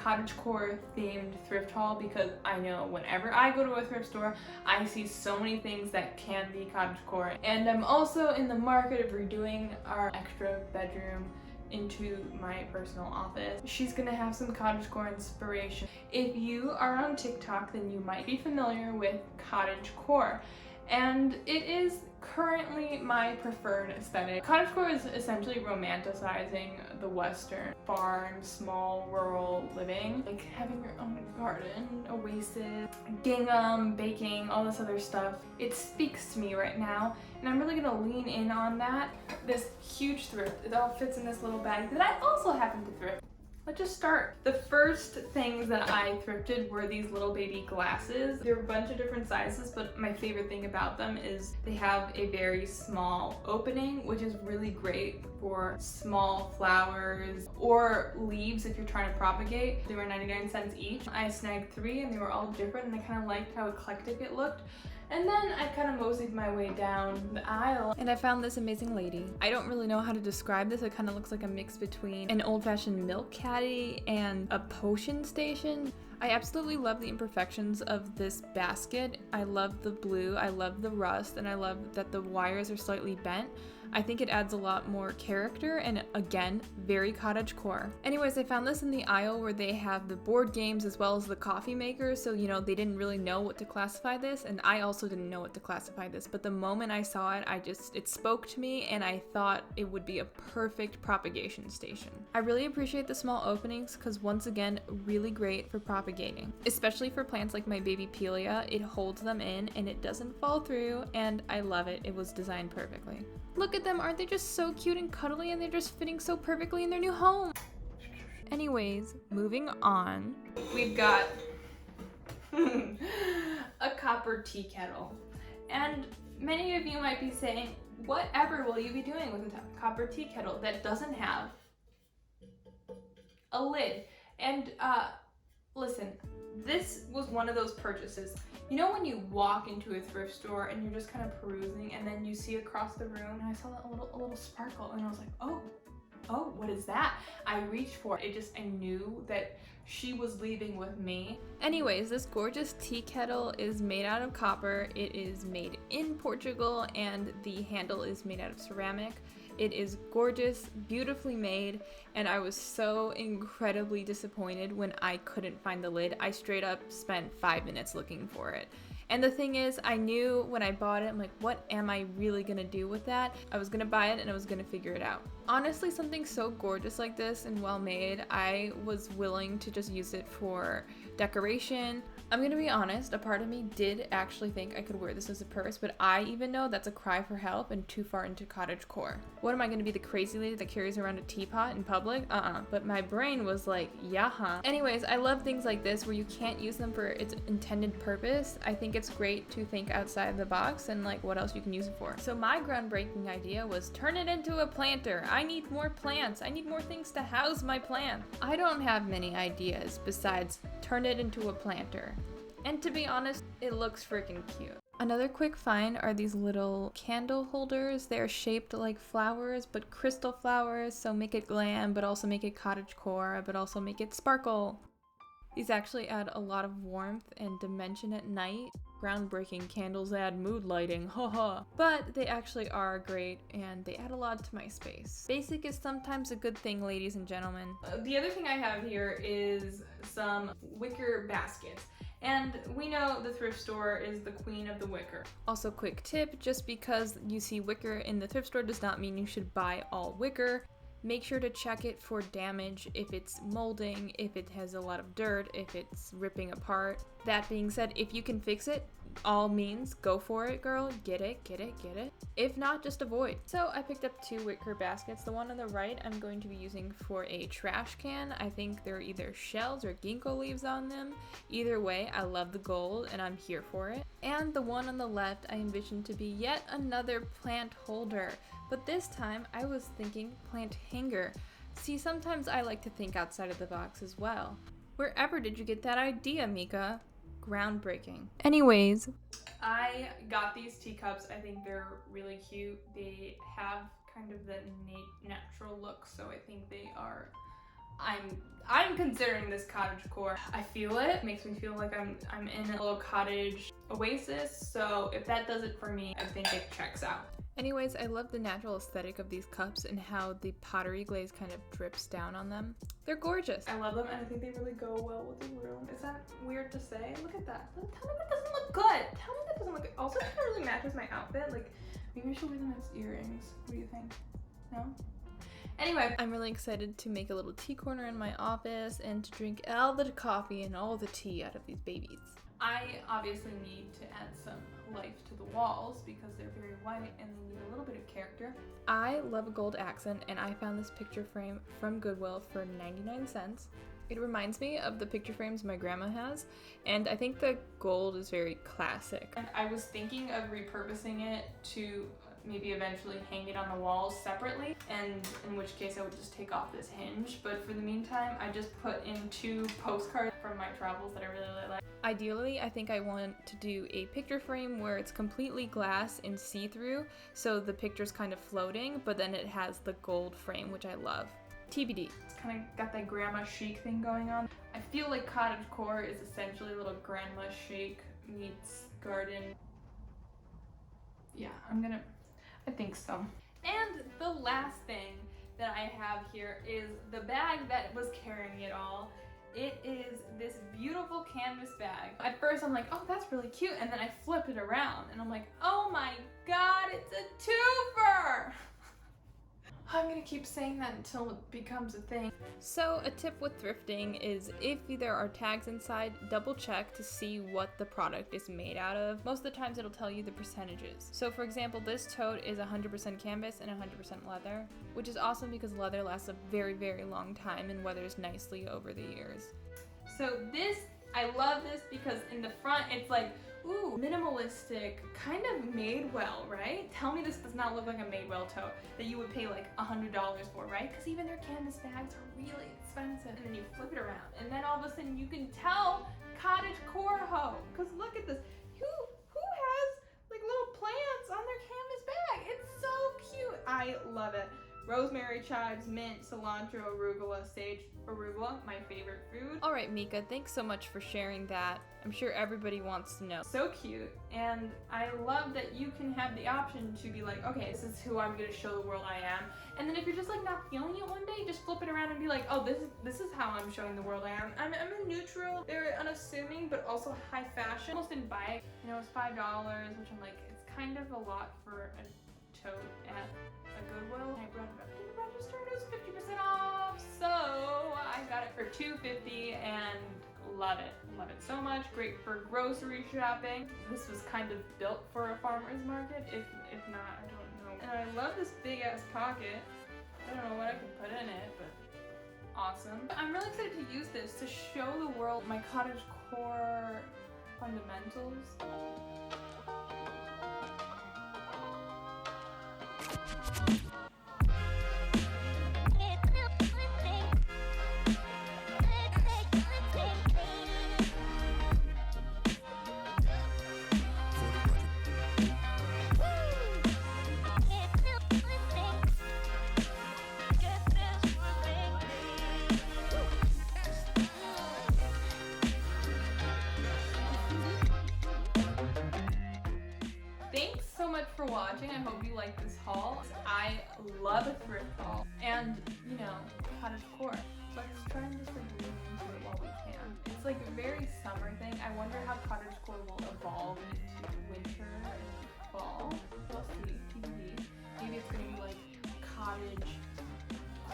CottageCore themed thrift haul because I know whenever I go to a thrift store, I see so many things that can be CottageCore. And I'm also in the market of redoing our extra bedroom into my personal office. She's gonna have some CottageCore inspiration. If you are on TikTok, then you might be familiar with CottageCore. And it is currently my preferred aesthetic. CottageCore is essentially romanticizing the Western farm, small rural living, like having your own garden, oasis, gingham, baking, all this other stuff. It speaks to me right now, and I'm really gonna lean in on that. This huge thrift, it all fits in this little bag that I also happen to thrift. Let's just start. The first things that I thrifted were these little baby glasses. They're a bunch of different sizes, but my favorite thing about them is they have a very small opening, which is really great for small flowers or leaves if you're trying to propagate. They were 99 cents each. I snagged 3 and they were all different, and I kind of liked how eclectic it looked. And then I kind of moseyed my way down the aisle and I found this amazing lady. I don't really know how to describe this. It kind of looks like a mix between an old-fashioned milk caddy and a potion station. I absolutely love the imperfections of this basket. I love the blue, I love the rust, and I love that the wires are slightly bent. I think it adds a lot more character and, again, very CottageCore. Anyways, I found this in the aisle where they have the board games as well as the coffee makers, so you know, they didn't really know what to classify this, and I also didn't know what to classify this, but the moment I saw it, it spoke to me, and I thought it would be a perfect propagation station. I really appreciate the small openings because, once again, really great for propagating, especially for plants like my baby Pelia. It holds them in and it doesn't fall through, and I love it. It was designed perfectly. Look at them, aren't they just so cute and cuddly, and they're just fitting so perfectly in their new home? Anyways, moving on. We've got a copper tea kettle. And many of you might be saying, whatever will you be doing with a copper tea kettle that doesn't have a lid? And listen, this was one of those purchases. You know when you walk into a thrift store and you're just kind of perusing and then you see across the room, and I saw a little sparkle and I was like, oh, what is that? I reached for it. I knew that she was leaving with me. Anyways, this gorgeous tea kettle is made out of copper. It is made in Portugal and the handle is made out of ceramic. It is gorgeous, beautifully made, and I was so incredibly disappointed when I couldn't find the lid. I straight up spent 5 minutes looking for it. And the thing is, I knew when I bought it, I'm like, what am I really gonna do with that? I was gonna buy it and I was gonna figure it out. Honestly, something so gorgeous like this and well made, I was willing to just use it for decoration. I'm gonna be honest, a part of me did actually think I could wear this as a purse, but I even know that's a cry for help and too far into CottageCore. What am I gonna be, the crazy lady that carries around a teapot in public? But my brain was like, yeah, huh. Anyways, I love things like this where you can't use them for its intended purpose. I think it's great to think outside the box and like what else you can use it for. So my groundbreaking idea was turn it into a planter. I need more plants. I need more things to house my plants. I don't have many ideas besides turn it into a planter. And to be honest, it looks freaking cute. Another quick find are these little candle holders. They're shaped like flowers, but crystal flowers, so make it glam, but also make it CottageCore, but also make it sparkle. These actually add a lot of warmth and dimension at night. Groundbreaking candles add mood lighting, haha. But they actually are great and they add a lot to my space. Basic is sometimes a good thing, ladies and gentlemen. The other thing I have here is some wicker baskets. And we know the thrift store is the queen of the wicker. Also, quick tip, just because you see wicker in the thrift store does not mean you should buy all wicker. Make sure to check it for damage, if it's molding, if it has a lot of dirt, if it's ripping apart. That being said, if you can fix it, all means, go for it, girl. Get it, get it, get it. If not, just avoid. So I picked up 2 wicker baskets. The one on the right I'm going to be using for a trash can. I think they're either shells or ginkgo leaves on them. Either way, I love the gold and I'm here for it. And the one on the left I envision to be yet another plant holder. But this time I was thinking plant hanger. See, sometimes I like to think outside of the box as well. Wherever did you get that idea, Mika? Groundbreaking. Anyways, I got these teacups. I think they're really cute. They have kind of the natural look, so I think they are I'm considering this CottageCore. I feel it. It makes me feel like I'm in a little cottage oasis. So if that does it for me, I think it checks out. Anyways, I love the natural aesthetic of these cups and how the pottery glaze kind of drips down on them. They're gorgeous. I love them and I think they really go well with the room. Is that weird to say? Look at that. Tell me that doesn't look good. Tell me that doesn't look good. Also, it really matches my outfit. Like, maybe I should wear them as earrings. What do you think? No? Anyway, I'm really excited to make a little tea corner in my office and to drink all the coffee and all the tea out of these babies. I obviously need to add some life to the walls because they're very white and they need a little bit of character. I love a gold accent and I found this picture frame from Goodwill for 99 cents. It reminds me of the picture frames my grandma has, and I think the gold is very classic. And I was thinking of repurposing it to maybe eventually hang it on the walls separately, and in which case I would just take off this hinge. But for the meantime, I just put in 2 postcards from my travels that I really like. Ideally, I think I want to do a picture frame where it's completely glass and see-through, so the picture's kind of floating, but then it has the gold frame, which I love. TBD. It's kind of got that grandma chic thing going on. I feel like CottageCore is essentially a little grandma chic meets garden. Yeah, I think so. And the last thing that I have here is the bag that was carrying it all. It is this beautiful canvas bag. At first I'm like, oh, that's really cute. And then I flip it around and I'm like, oh my God, it's a twofer. I'm gonna keep saying that until it becomes a thing. So a tip with thrifting is if there are tags inside, double check to see what the product is made out of. Most of the times it'll tell you the percentages. So for example, this tote is 100% canvas and 100% leather, which is awesome because leather lasts a very, very long time and weathers nicely over the years. So I love this because in the front it's like, ooh, minimalistic, kind of made well, right? Tell me this does not look like a made well tote that you would pay like $100 for, right? Because even their canvas bags are really expensive. And then you flip it around and then all of a sudden you can tell CottageCore ho. Because look at this. Who has like little plants on their canvas bag? It's so cute. I love it. Rosemary, chives, mint, cilantro, arugula, sage, arugula, my favorite food. All right, Mika, thanks so much for sharing that. I'm sure everybody wants to know. So cute, and I love that you can have the option to be like, okay, this is who I'm gonna show the world I am. And then if you're just like not feeling it one day, just flip it around and be like, oh, this is how I'm showing the world I am. I'm a neutral, very unassuming, but also high fashion. Almost didn't buy it. You know, it's $5, which I'm like, it's kind of a lot for a tote at a Goodwill. I brought it up to the register and it was 50% off, so I got it for $2.50 and love it so much. Great for grocery shopping. This was kind of built for a farmer's market, if not, I don't know. And I love this big ass pocket. I don't know what I can put in it, but awesome. I'm really excited to use this to show the world my CottageCore fundamentals. Thanks so much for watching. I hope you like this haul. I love a thrift haul. And, you know, CottageCore. Let's try and just like lean into it while we can. It's like a very summer thing. I wonder how CottageCore will evolve into winter and fall. We'll see. TBD. Maybe it's gonna be like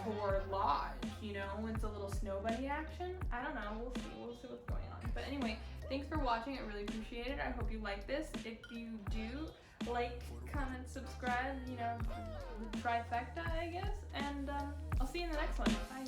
CottageCore Lodge, you know? It's a little snow bunny action. I don't know. We'll see. We'll see what's going on. But anyway, thanks for watching. I really appreciate it. I hope you like this. If you do, like, comment, subscribe, you know, the trifecta, I guess. And I'll see you in the next one. Bye.